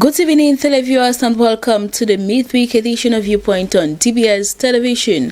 Good evening, televiewers, and welcome to the midweek edition of Viewpoint on DBS Television.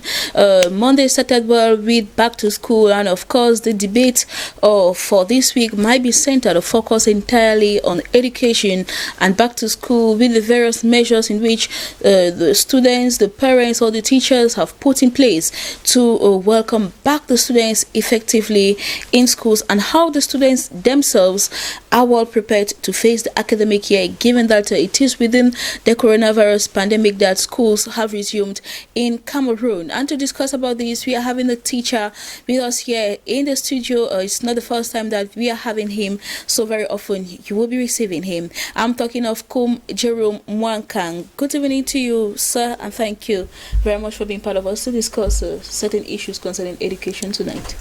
Monday started well with back to school, and of course, the debate for this week might be centered or focused entirely on education and back to school, with the various measures in which the students, the parents, or the teachers have put in place to welcome back the students effectively in schools, and how the students themselves are well prepared to face the academic year, given that it is within the coronavirus pandemic that schools have resumed in Cameroon. And to discuss about this, we are having a teacher with us here in the studio. It's not the first time that we are having him, so very often you will be receiving him. I'm talking of Kum Jerome Mwankang. Good evening to you, sir, and thank you very much for being part of us to discuss certain issues concerning education tonight.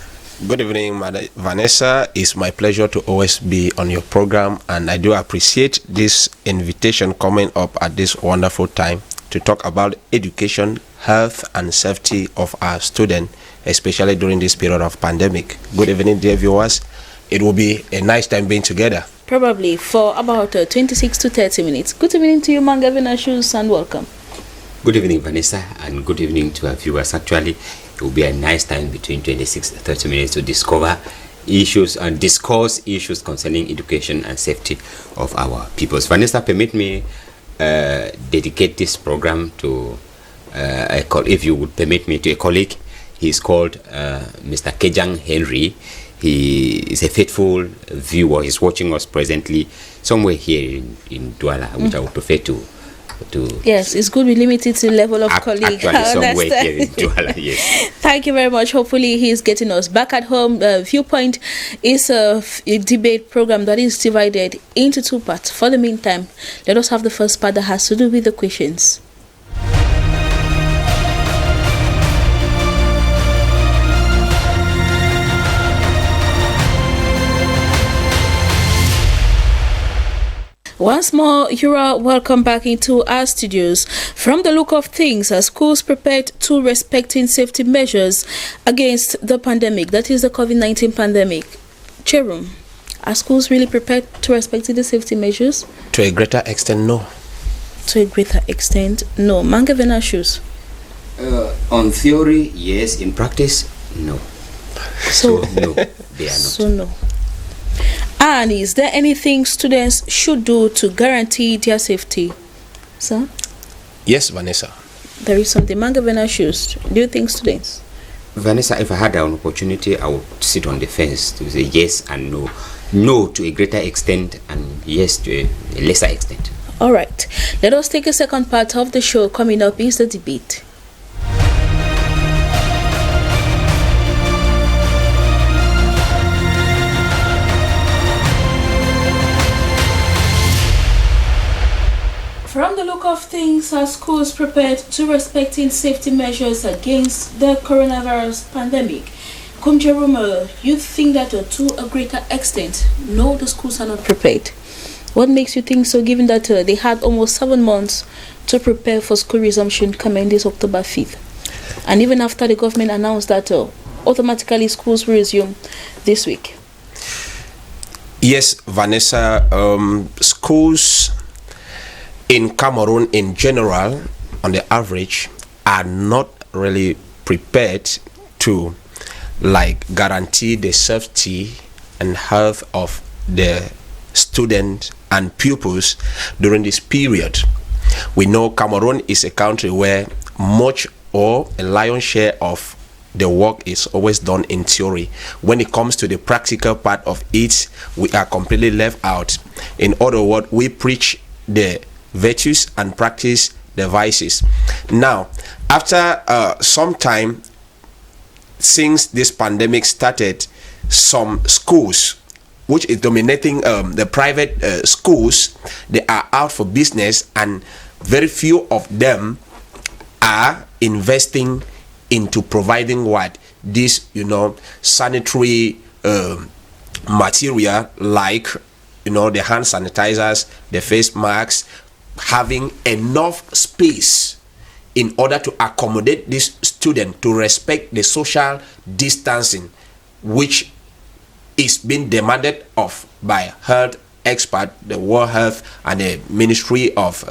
Good evening, Vanessa. It's my pleasure to always be on your program, and I do appreciate this invitation coming up at this wonderful time to talk about education, health, and safety of our students, especially during this period of pandemic. Good evening, dear viewers. It will be a nice time being together. Probably for about 26 to 30 minutes. Good evening to you, Manga Venashus, and welcome. Good evening, Vanessa, and good evening to our viewers. Actually, it will be a nice time between 26 and 30 minutes to discover issues and discuss issues concerning education and safety of our peoples. Vanessa, permit me dedicate this program to if you would permit me, to a colleague. He is called Mr. Kejang Henry. He is a faithful viewer. He's watching us presently somewhere here in Douala, which I would prefer to. Yes, it's good we limit it to the level of colleague. Actually, somewhere here in Douala, yes. Thank you very much. Hopefully, he's getting us back at home. Viewpoint is a debate program that is divided into two parts. For the meantime, let us have the first part that has to do with the questions. Once more, you are welcome back into our studios. From the look of things, are schools prepared to respecting safety measures against the pandemic, that is the COVID-19 pandemic? Jerome, are schools really prepared to respect the safety measures? To a greater extent, no. To a greater extent, no. Manga Venashus? On theory, yes. In practice, no. So no, they are not. So no. And is there anything students should do to guarantee their safety? Sir? Yes, Vanessa. There is something. Manga Venashus, do you think students? Vanessa, if I had an opportunity, I would sit on the fence to say yes and no. No to a greater extent, and yes to a lesser extent. All right. Let us take a second part of the show. Coming up is the debate. From the look of things, are schools prepared to respecting safety measures against the coronavirus pandemic? Kumjeruma, you think that to a greater extent, no, the schools are not prepared. What makes you think so, given that they had almost 7 months to prepare for school resumption coming this October 5th? And even after the government announced that automatically schools will resume this week. Yes, Vanessa, schools in Cameroon in general, on the average, are not really prepared to guarantee the safety and health of the students and pupils during this period. We know Cameroon is a country where much or a lion's share of the work is always done in theory. When it comes to the practical part of it, we are completely left out. In other words, we preach the virtues and practice the vices. Now, after some time since this pandemic started, some schools, which is dominating the private schools, they are out for business, and very few of them are investing into providing this sanitary material, like the hand sanitizers, the face masks, having enough space in order to accommodate this student to respect the social distancing which is being demanded of by health experts, the World Health and the Ministry of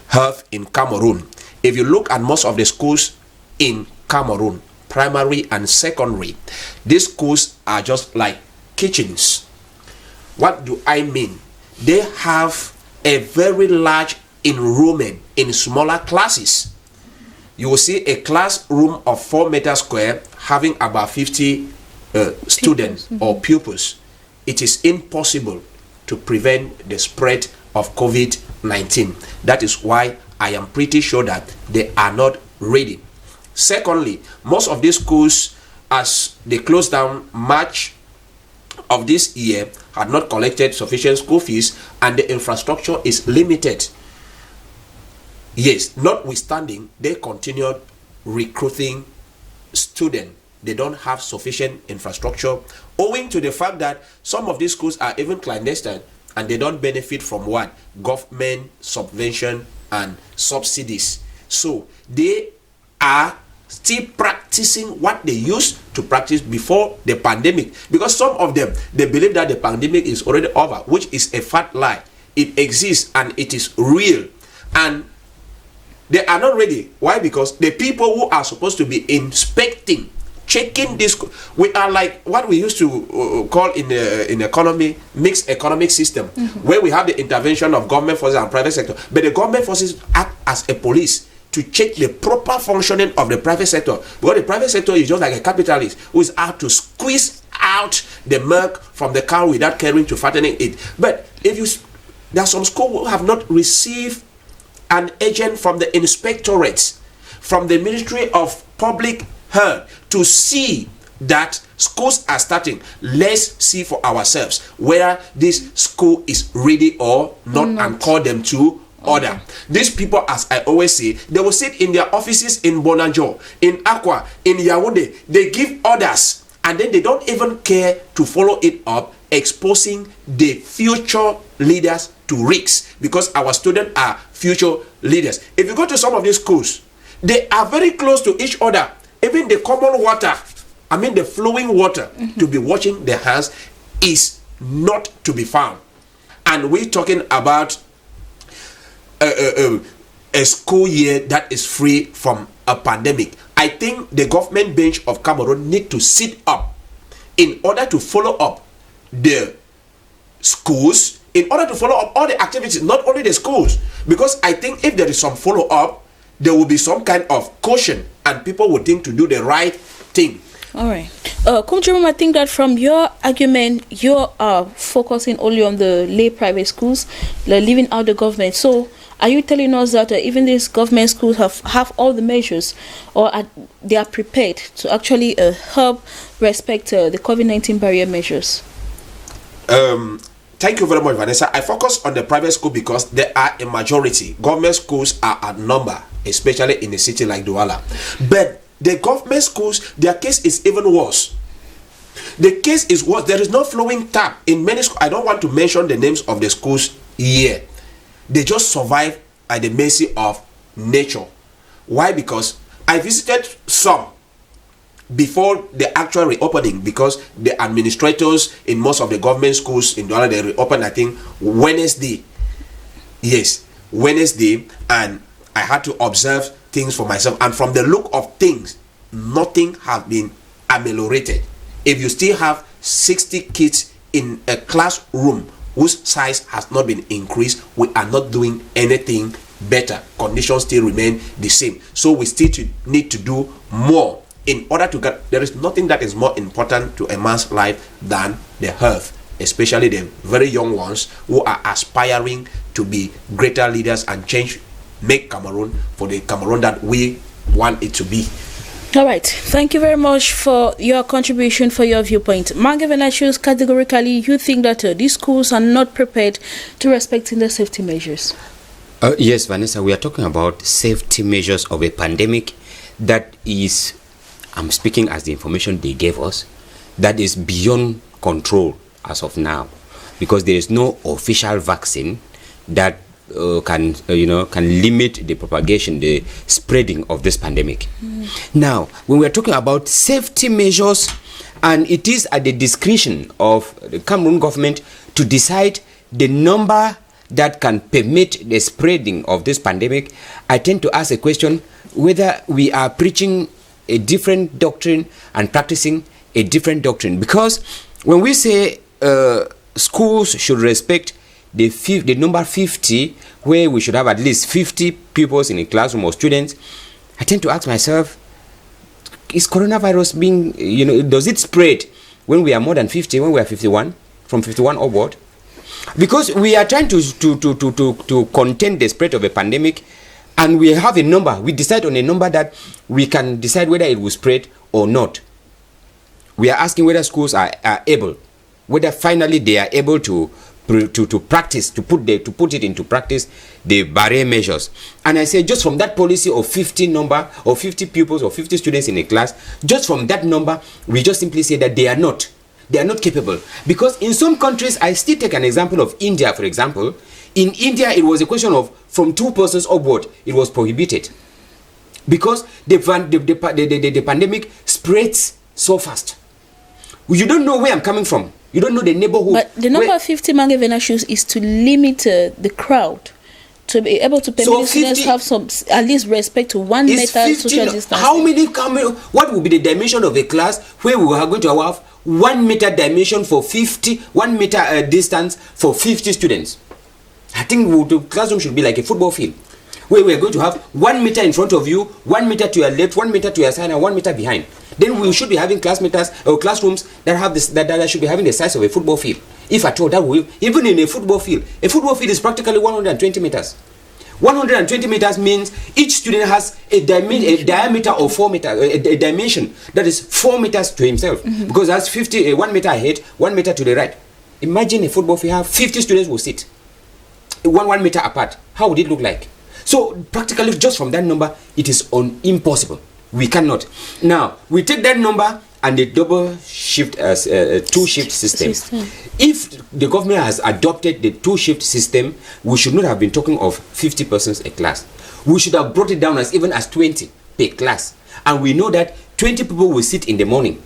Health in Cameroon. If you look at most of the schools in Cameroon, primary and secondary, these schools are just like kitchens. What do I mean? They have a very large enrollment in smaller classes. You will see a classroom of 4 meters square having about 50 students or pupils. It is impossible to prevent the spread of COVID-19. That is why I am pretty sure that they are not ready. Secondly, most of these schools, as they closed down March of this year, had not collected sufficient school fees, and the infrastructure is limited. Yes, notwithstanding, they continued recruiting students. They don't have sufficient infrastructure, owing to the fact that some of these schools are even clandestine, and they don't benefit from what? Government subvention and subsidies. So they are still practicing what they used to practice before the pandemic, because some of them, they believe that the pandemic is already over, which is a fat lie. It exists and it is real, and they are not ready. Why? Because the people who are supposed to be inspecting, checking this, we are like what we used to call in economy, mixed economic system, where we have the intervention of government forces and private sector, but the government forces act as a police to check the proper functioning of the private sector, because the private sector is just like a capitalist who is out to squeeze out the milk from the cow without caring to fattening it. But if you, there are some schools who have not received an agent from the inspectorates, from the Ministry of Public Health, to see that schools are starting. Let's see for ourselves whether this school is ready or not, and call them to order. These people, as I always say, they will sit in their offices in Bonajo, in Accra, in Yaoundé. They give orders, and then they don't even care to follow it up, exposing the future leaders to risks, because our students are future leaders. If you go to some of these schools, they are very close to each other. Even the common water, I mean the flowing water, to be washing their hands is not to be found. And we're talking about a school year that is free from a pandemic. I think the government bench of Cameroon need to sit up in order to follow up the schools, in order to follow up all the activities, not only the schools, because I think if there is some follow up, there will be some kind of caution, and people will think to do the right thing. All right. Kumjirum, I think that from your argument, you are focusing only on the lay private schools, leaving out the government. So are you telling us that even these government schools have all the measures, or they are prepared to actually help respect the COVID-19 barrier measures? Thank you very much, Vanessa. I focus on the private school because there are a majority. Government schools are outnumbered, especially in a city like Douala. But the government schools, their case is even worse. The case is worse. There is no flowing tap in many schools. I don't want to mention the names of the schools here. They just survive at the mercy of nature. Why? Because I visited some before the actual reopening, because the administrators in most of the government schools in Douala, they reopened, I think, Wednesday. Yes, Wednesday, and I had to observe things for myself, and from the look of things, nothing has been ameliorated. If you still have 60 kids in a classroom whose size has not been increased, we are not doing anything better. Conditions still remain the same. So we still need to do more in order to get. There is nothing that is more important to a man's life than the health, especially the very young ones who are aspiring to be greater leaders and make Cameroon for the Cameroon that we want it to be. All right. Thank you very much for your contribution, for your viewpoint. Mangavenachus, categorically, you think that these schools are not prepared to respecting the safety measures? Yes, Vanessa, we are talking about safety measures of a pandemic that is, I'm speaking as the information they gave us, that is beyond control as of now, because there is no official vaccine that can limit the propagation, the spreading of this pandemic. Now, when we are talking about safety measures, and it is at the discretion of the Cameroon government to decide the number that can permit the spreading of this pandemic, I tend to ask a question whether we are preaching a different doctrine and practicing a different doctrine. Because when we say schools should respect the number 50, where we should have at least 50 pupils in a classroom or students, I tend to ask myself, is coronavirus being, does it spread when we are more than 50, when we are 51, from 51 upward? Because we are trying to contain the spread of a pandemic, and we have a number. We decide on a number that we can decide whether it will spread or not. We are asking whether schools are able, whether finally they are able to practice, to put it into practice, the barrier measures. And I say, just from that policy of 50 number, or 50 pupils, or 50 students in a class, just from that number, we just simply say that they are not capable. Because in some countries, I still take an example of India, for example. In India, it was a question of from 2 persons upward, it was prohibited. Because the pandemic spreads so fast. You don't know where I'm coming from. You don't know the neighborhood. But the number 50 Mange Venashus is to limit the crowd, to be able to permit the students have some, at least respect to 1 meter 15, social distance. How many, what will be the dimension of a class where we are going to have 1 meter dimension for 50, 1 meter distance for 50 students? I think the classroom should be like a football field, where we are going to have 1 meter in front of you, 1 meter to your left, 1 meter to your side, and 1 meter behind. Then we should be having classrooms that have this, that should be having the size of a football field. If at all, that will, even in a football field is practically 120 meters. 120 meters means each student has a diameter of 4 meters, a dimension that is 4 meters to himself, because that's 50, 1 meter ahead, 1 meter to the right. Imagine a football field, have 50 students will sit 1 meter apart. How would it look like? So practically, just from that number, it is impossible. We cannot. Now we take that number and the double shift as a 2-shift system. If the government has adopted the 2-shift system, we should not have been talking of 50 persons a class. We should have brought it down as even as 20 per class. And we know that 20 people will sit in the morning.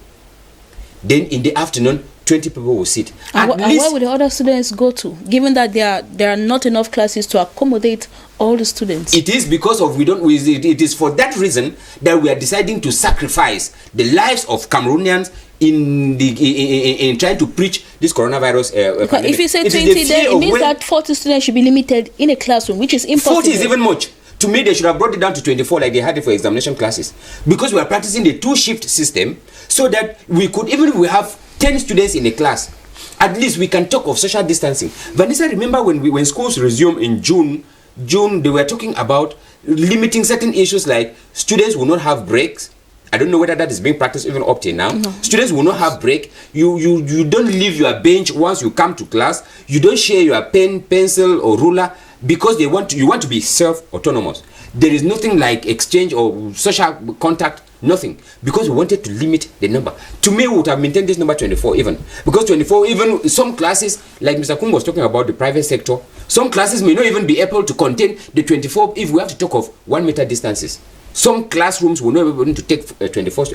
Then in the afternoon, 20 people will sit. And where would the other students go to, given that there are not enough classes to accommodate all the students? It is because of it is for that reason that we are deciding to sacrifice the lives of Cameroonians in trying to preach this coronavirus pandemic. If you say 20, then it means that 40 students should be limited in a classroom, which is impossible. 40 is even much. To me, they should have brought it down to 24 like they had it for examination classes. Because we are practicing the 2-shift system, so that we could, even if we have 10 students in a class, at least we can talk of social distancing. Vanessa, remember when schools resumed in June, they were talking about limiting certain issues like students will not have breaks. I don't know whether that is being practiced even up till now. No. Students will not have break. You don't leave your bench once you come to class. You don't share your pen, pencil, or ruler, because you want to be self-autonomous. There is nothing like exchange or social contact, nothing, because we wanted to limit the number. To me, we would have maintained this number 24 even, because 24, even some classes, like Mr. Kum was talking about the private sector, some classes may not even be able to contain the 24 if we have to talk of 1 meter distances. Some classrooms will not be able to take 24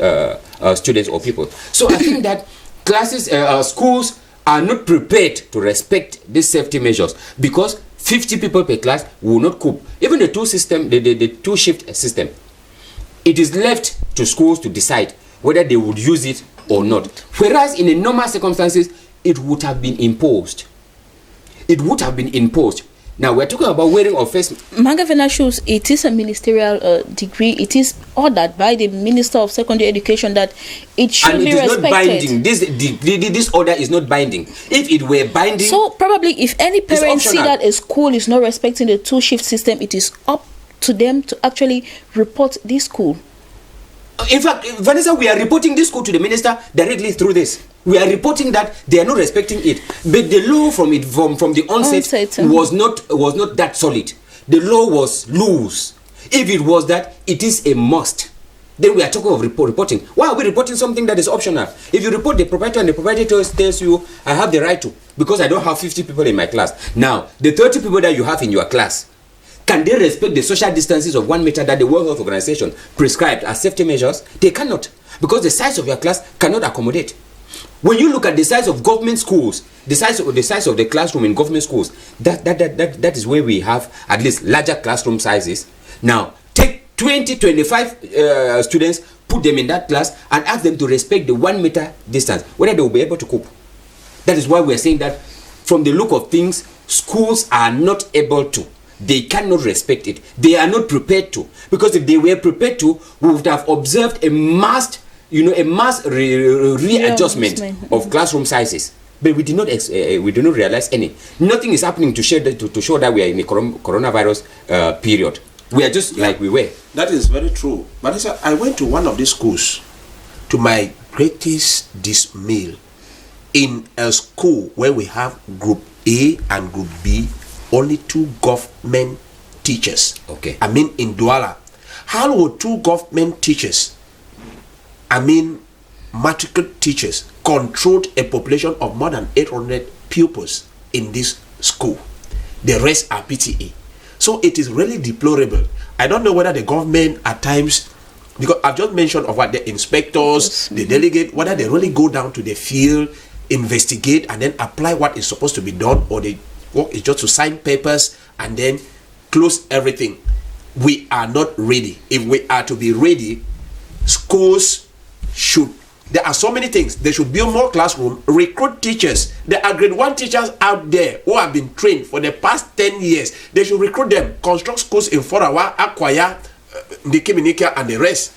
students or people. So I think that schools are not prepared to respect these safety measures, because 50 people per class will not cope. Even the 2-shift system, it is left to schools to decide whether they would use it or not. Whereas in a normal circumstances, it would have been imposed. It would have been imposed. Now we're talking about wearing of face. Mange Venashus, it is a ministerial degree. It is ordered by the Minister of Secondary Education that it should be respected. And it is not binding. This order is not binding. If it were binding, so probably if any parents see that a school is not respecting the 2-shift system, it is up to them to actually report this school. In fact, Vanessa, we are reporting this school to the minister directly through this. We are reporting that they are not respecting it. But the law from the onset was not that solid. The law was loose. If it was that, it is a must. Then we are talking of reporting. Why are we reporting something that is optional? If you report the proprietor and the proprietor tells you, I have the right to, because I don't have 50 people in my class. Now, the 30 people that you have in your class, can they respect the social distances of 1 meter that the World Health Organization prescribed as safety measures? They cannot, because the size of your class cannot accommodate. When you look at the size of government schools, the size of the classroom in government schools, that is where we have at least larger classroom sizes. Now, take 25 students, put them in that class, and ask them to respect the 1 meter distance, whether they will be able to cope. That is why we are saying that from the look of things, schools are not able to. They cannot respect it. They are not prepared to. Because if they were prepared to, we would have observed a mass readjustment of classroom sizes. But we did not realize any. Nothing is happening to show that we are in a coronavirus period. We are just like we were. That is very true. But I went to one of these schools, to my greatest dismay, in a school where we have Group A and Group B, only 2 government teachers. Okay. I mean, in Douala. How would 2 government teachers, matriculate teachers, controlled a population of more than 800 pupils in this school? The rest are PTA. So it is really deplorable. I don't know whether the government at times, because I've just mentioned of what the inspectors, the delegate, whether they really go down to the field, investigate, and then apply what is supposed to be done, or they work is just to sign papers and then close everything. We are not ready. If we are to be ready, schools should, there are so many things. They should build more classroom, recruit teachers. There are grade 1 teachers out there who have been trained for the past 10 years. They should recruit them, construct schools in Forawa, Akwaya, Nikiminika, and the rest.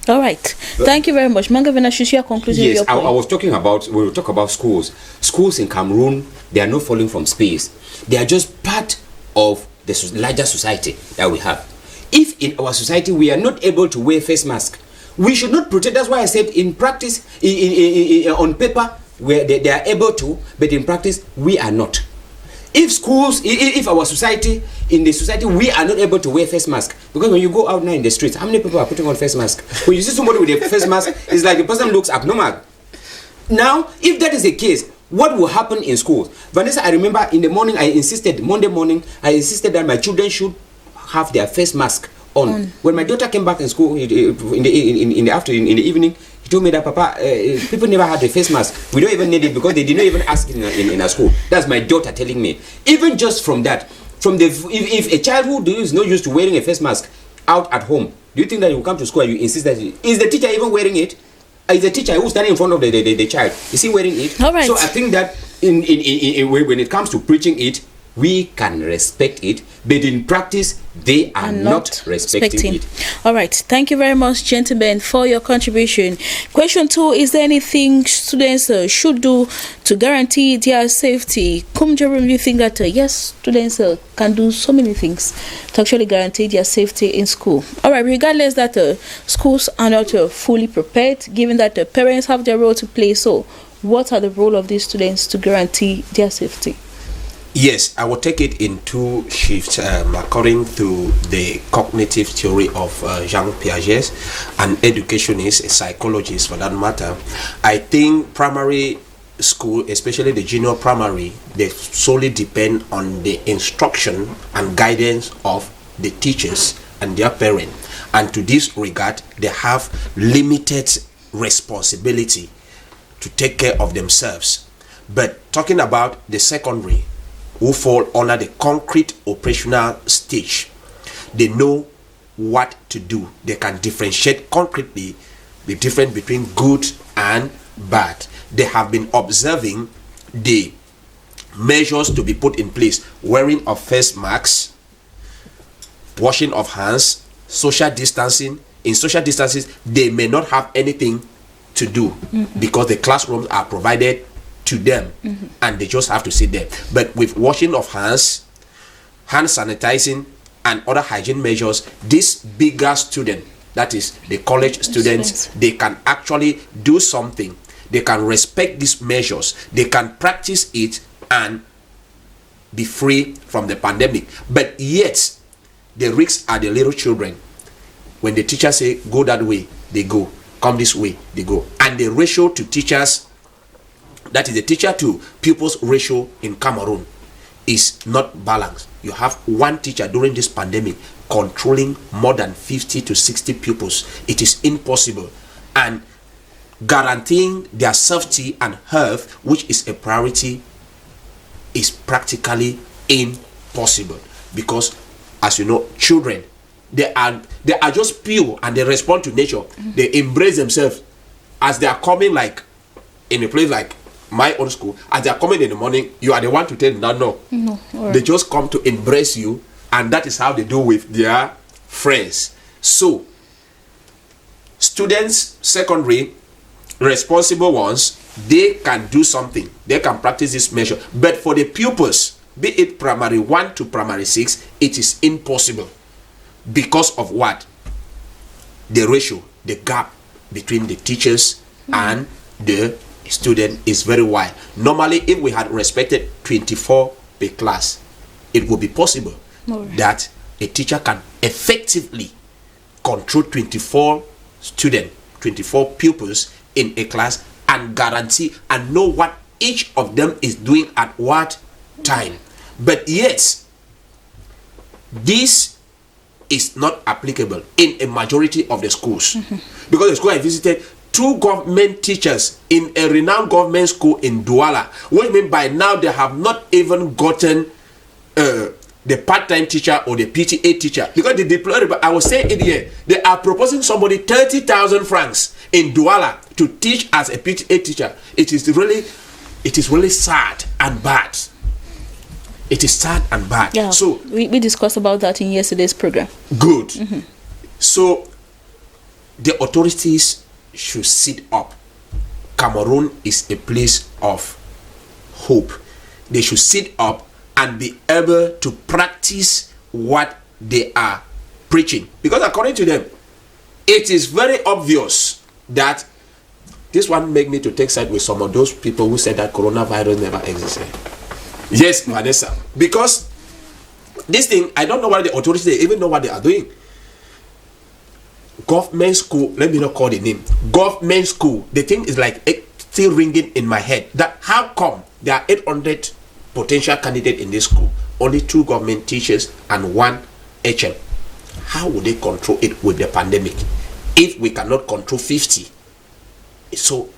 All right. Thank you very much. Mangavina, should share conclusion. Yes, I was talking about, we will talk about schools. Schools in Cameroon, they are not falling from space. They are just part of the larger society that we have. If in our society we are not able to wear face mask, we should not protect. That's why I said in practice, on paper, where they are able to, but in practice, we are not. If schools, if our society, in the society, we are not able to wear face mask, because when you go out now in the streets, how many people are putting on face mask? When you see somebody with a face mask, it's like the person looks abnormal. Now, if that is the case, what will happen in schools? Vanessa, I remember in the morning, Monday morning, I insisted that my children should have their face mask on. When my daughter came back in school in the afternoon, in the evening, he told me that, Papa, people never had a face mask. We don't even need it because they did not even ask it in our school. That's my daughter telling me. Even just from that, if a child who is not used to wearing a face mask out at home, do you think that you will come to school and you insist that is the teacher even wearing it? Is the teacher who's standing in front of the child, is he wearing it? All right. So I think that when it comes to preaching it, we can respect it, but in practice, they are not respecting it. All right. Thank you very much, gentlemen, for your contribution. Question 2, is there anything students should do to guarantee their safety? Come, Jerome, you think that, yes, students can do so many things to actually guarantee their safety in school. All right, regardless that schools are not fully prepared, given that parents have their role to play. So what are the role of these students to guarantee their safety? Yes, I will take it in 2 shifts according to the cognitive theory of Jean Piaget, an educationist, a psychologist for that matter. I think primary school, especially the junior primary, they solely depend on the instruction and guidance of the teachers and their parents. And to this regard, they have limited responsibility to take care of themselves. But talking about the secondary, who fall under the concrete operational stage, they know what to do. They can differentiate concretely the difference between good and bad. They have been observing the measures to be put in place: wearing of face masks, washing of hands, social distancing. In social distances, they may not have anything to do because the classrooms are provided to them and they just have to sit there. But with washing of hands, hand sanitizing, and other hygiene measures, this bigger student, that is the college students, they can actually do something. They can respect these measures, they can practice it and be free from the pandemic. But yet the risks are the little children. When the teacher say go that way, they go. Come this way, they go. And the ratio to teachers, that is the teacher to pupils ratio in Cameroon, is not balanced. You have one teacher during this pandemic controlling more than 50 to 60 pupils. It is impossible. And guaranteeing their safety and health, which is a priority, is practically impossible. Because, as you know, children, they are just pure and they respond to nature. They embrace themselves as they are coming, like in a place like my own school. As they are coming in the morning, you are the one to tell them that no. Right. They just come to embrace you, and that is how they do with their friends. So students, secondary, responsible ones, they can do something. They can practice this measure. But for the pupils, be it primary 1 to primary 6, it is impossible. Because of what? The ratio, the gap between the teachers and the student is very wide. Normally, if we had respected 24 per class, it would be possible that a teacher can effectively control 24 students, 24 pupils in a class, and guarantee and know what each of them is doing at what time. But yet, this is not applicable in a majority of the schools. Because the school I visited, 2 government teachers in a renowned government school in Douala, which means by now they have not even gotten the part-time teacher or the PTA teacher, because the deplorable, I was saying it here, they are proposing somebody 30,000 francs in Douala to teach as a PTA teacher. It is really sad and bad. It is sad and bad. Yeah, so we discussed about that in yesterday's program. Good. So the authorities should sit up. Cameroon is a place of hope. They should sit up and be able to practice what they are preaching. Because according to them, it is very obvious that this one make me to take side with some of those people who said that coronavirus never existed. Yes, Vanessa. Because this thing, I don't know why the authorities, they even know what they are doing. Government school, let me not call the name. Government school, the thing is like still ringing in my head. That how come there are 800 potential candidates in this school, only 2 government teachers and 1 HM? How would they control it with the pandemic if we cannot control 50? So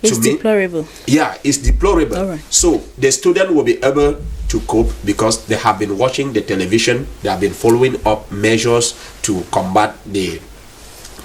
it's deplorable. Yeah, it's deplorable. All right. So the student will be able to cope because they have been watching the television, they have been following up measures to combat the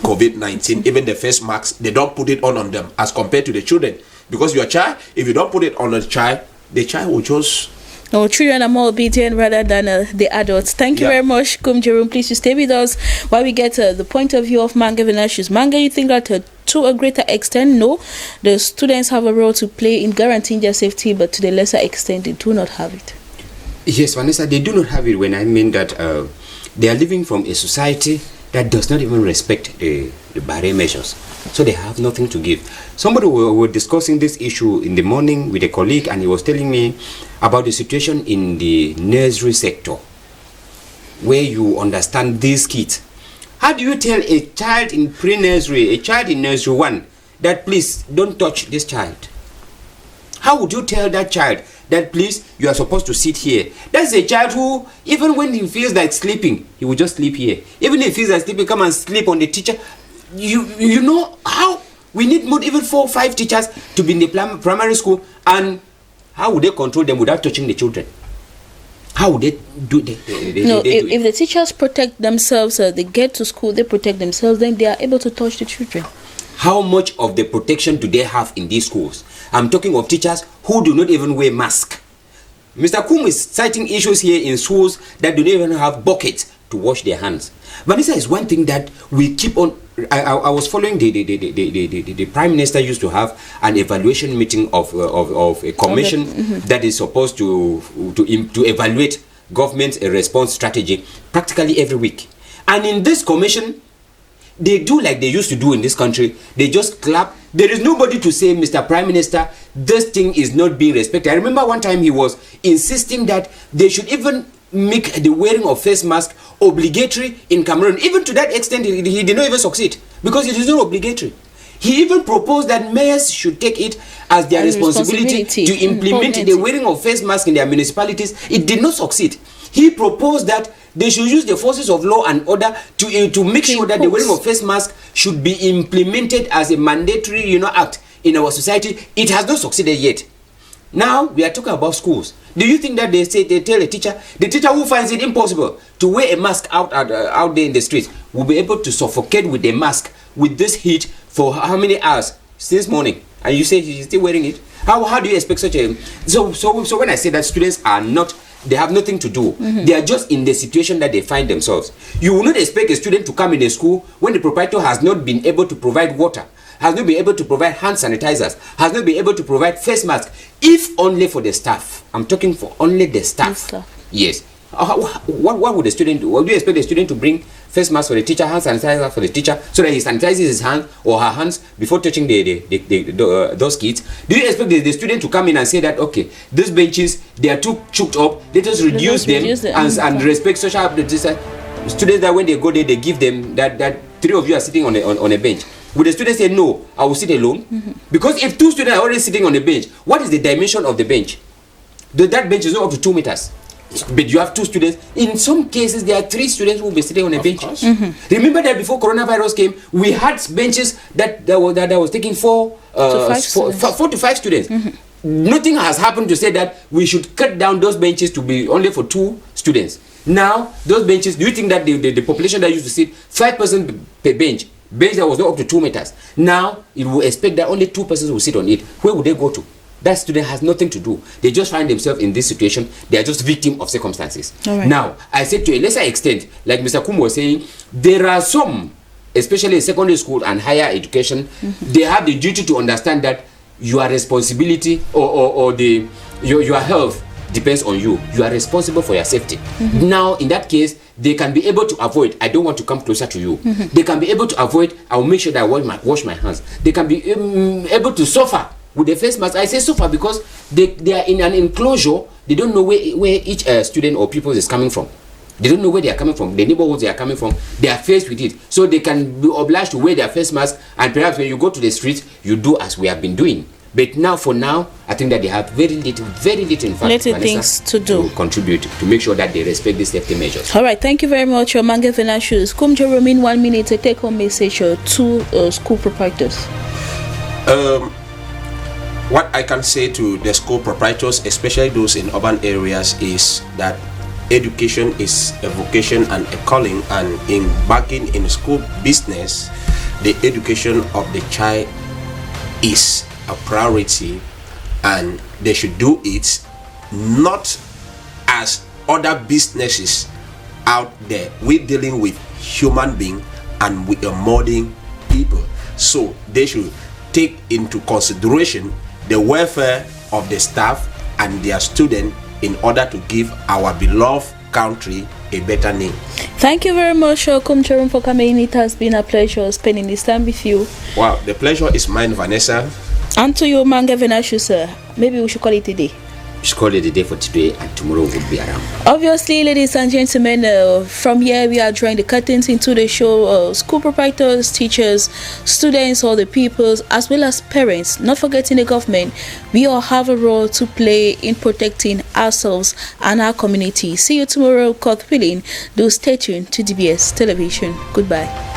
COVID-19. Even the face masks, they don't put it on them as compared to the children. Because your child, if you don't put it on a child, the child will just... No, children are more obedient rather than the adults. Thank you very much, Kum Jerome. Please you stay with us while we get the point of view of Manga Vinashius. Manga, you think that to a greater extent, no, the students have a role to play in guaranteeing their safety, but to the lesser extent, they do not have it. Yes, Vanessa, they do not have it when I mean that they are living from a society that does not even respect the barrier measures. So they have nothing to give. Somebody were discussing this issue in the morning with a colleague, and he was telling me about the situation in the nursery sector, where you understand these kids. How do you tell a child in pre-nursery, a child in nursery 1, that please don't touch this child? How would you tell that child that please, you are supposed to sit here? That's a child who, even when he feels like sleeping, he will just sleep here. Even if he feels like sleeping, come and sleep on the teacher. You know how we need more, even 4 or 5 teachers to be in the primary school, and how would they control them without touching the children? How would they do that? If the teachers protect themselves, they get to school, they protect themselves, then they are able to touch the children. How much of the protection do they have in these schools? I'm talking of teachers who do not even wear masks. Mr. Kum is citing issues here in schools that do not even have buckets to wash their hands. Vanessa, is one thing that we keep on. I was following the Prime Minister used to have an evaluation meeting of a commission that is supposed to evaluate government's response strategy practically every week. And in this commission, they do like they used to do in this country. They just clap. There is nobody to say, Mr. Prime Minister, this thing is not being respected. I remember one time he was insisting that they should even make the wearing of face mask obligatory in Cameroon. Even to that extent, he did not even succeed because it is not obligatory. He even proposed that mayors should take it as their responsibility to implement the wearing of face masks in their municipalities. It did not succeed. He proposed that they should use the forces of law and order to make sure that the wearing of face mask should be implemented as a mandatory, act in our society. It has not succeeded yet. Now we are talking about schools. Do you think that they tell the teacher who finds it impossible to wear a mask out there in the streets will be able to suffocate with a mask with this heat for how many hours since morning? And you say he's still wearing it? How do you expect such a... So when I say that students are not, they have nothing to do. They are just in the situation that they find themselves. You will not expect a student to come in a school when the proprietor has not been able to provide water, has not been able to provide hand sanitizers, has not been able to provide face masks, if only for the staff. I'm talking for only the staff. Yes. What would the student do? What do you expect the student to bring? Face mask for the teacher, hand sanitizer for the teacher, so that he sanitizes his hand or her hands before touching those kids? Do you expect the student to come in and say that, okay, these benches, they are too choked up, let us reduce them and respect social distance? Students that when they go there, they give them that 3 of you are sitting on a bench. Would the student say, no, I will sit alone? Because if 2 students are already sitting on a bench, what is the dimension of the bench? That bench is not up to 2 meters. But you have 2 students. In some cases, there are 3 students who will be sitting on a bench. Remember that before coronavirus came, we had benches that was taking 4 to 5 students. Nothing has happened to say that we should cut down those benches to be only for 2 students. Now, those benches, do you think that the population that used to sit 5 persons per bench that was not up to 2 meters, now it will expect that only 2 persons will sit on it? Where would they go to? That student has nothing to do. They just find themselves in this situation. They are just victim of circumstances. Now, I said to a lesser extent, like Mr. Kum was saying, there are some, especially in secondary school and higher education, they have the duty to understand that your responsibility or your health depends on you. You are responsible for your safety. Now, in that case, they can be able to avoid, I don't want to come closer to you. They can be able to avoid, I'll make sure that I wash my hands. They can be able to suffer with the face mask. I say suffer because they are in an enclosure. They don't know where each student or pupil is coming from. They don't know where they are coming from, the neighborhoods they are coming from. They are faced with it. So they can be obliged to wear their face mask, and perhaps when you go to the streets, you do as we have been doing. But now, for now, I think that they have very little in fact, things to do, to contribute to make sure that they respect the safety measures. All right, thank you very much, Mange Venashus. Kum Jerome, in 1 minute, a take-home message to school proprietors. What I can say to the school proprietors, especially those in urban areas, is that education is a vocation and a calling, and in embarking in school business, the education of the child is a priority, and they should do it not as other businesses out there. We're dealing with human beings and with a modern people, so they should take into consideration the welfare of the staff and their students in order to give our beloved country a better name. Thank you very much, Kum Cherum, for coming. It has been a pleasure spending this time with you. Wow, the pleasure is mine, Vanessa. And to you, Mange Venashus, sir. Maybe we should call it a day. We should call it a day for today, and tomorrow we'll be around. Obviously, ladies and gentlemen, from here we are drawing the curtains into the show. School proprietors, teachers, students, all the peoples, as well as parents, not forgetting the government, we all have a role to play in protecting ourselves and our community. See you tomorrow, God willing. Do stay tuned to DBS Television. Goodbye.